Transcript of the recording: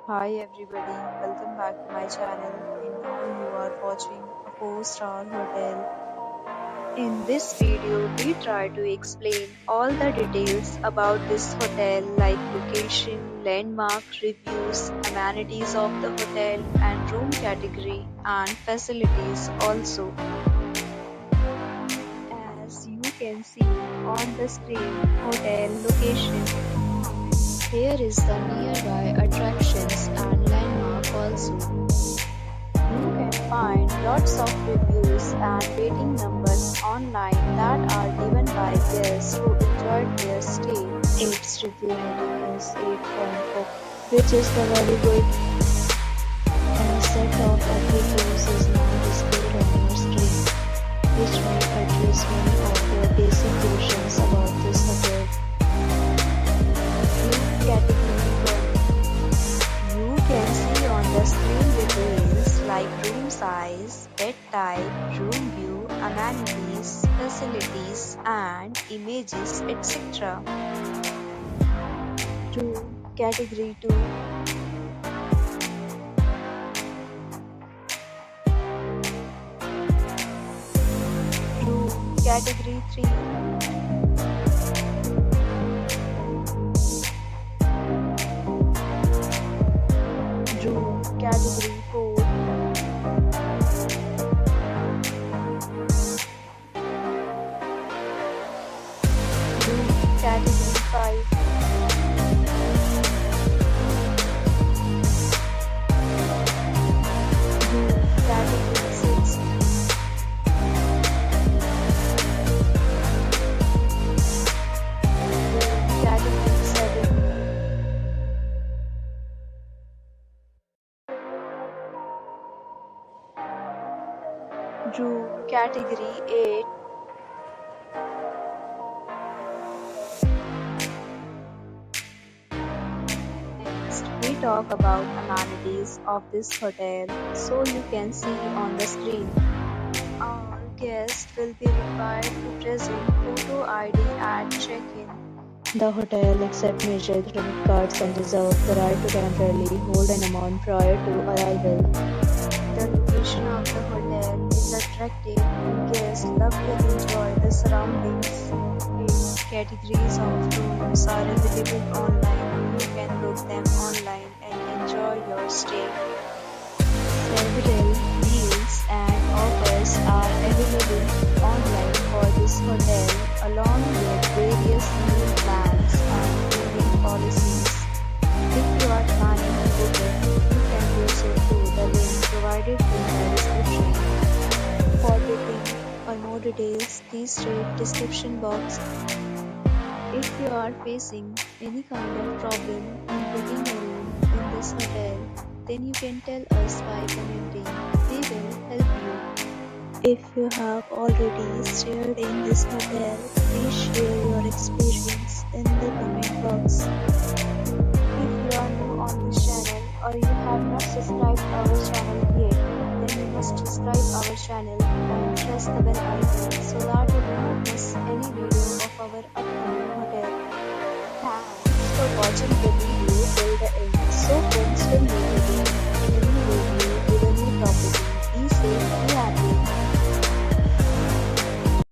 Hi everybody, welcome back to my channel and now you are watching a 4-star hotel. In this video, we try to explain all the details about this hotel like location, landmark, reviews, amenities of the hotel and room category and facilities also. As you can see on the screen, hotel location. Here is the nearby attractions and landmark also. You can find lots of reviews and rating numbers online that are given by guests who enjoyed their stay. Its review rating is 8.4, which is the very good. A set of reviews is now displayed on your screen, which may address many of your basic questions about this hotel. Category 1. You can see on the screen details like room size, bed type, room view, amenities, facilities and images etc. 2. Category 2. Room Category 3. Category 4. Category 5. Category 6. Category 7. Room Category 8. Next, we talk about amenities of this hotel, so you can see on the screen. All guests will be required to present photo ID at check-in. The hotel accepts major credit cards and reserves the right to temporarily hold an amount prior to arrival. The location of the hotel is attractive and guests love to enjoy the surroundings. 8 categories of rooms are available online. You can book them online and enjoy your stay. Several deals and offers are available online for this hotel along with various meal plans and payment policies. If you are planning to book it, you can do so through the link provided in the description. For booking or more details, please read description box. If you are facing any kind of problem in booking a room in this hotel, then you can tell us by commenting. We will help you. If you have already stayed in this hotel, please share your experience in the comment box. If you are new on this channel or you have not subscribed our channel yet, then you must subscribe our channel and press the bell icon so that you do not miss any video of our upcoming hotel. Thanks for watching this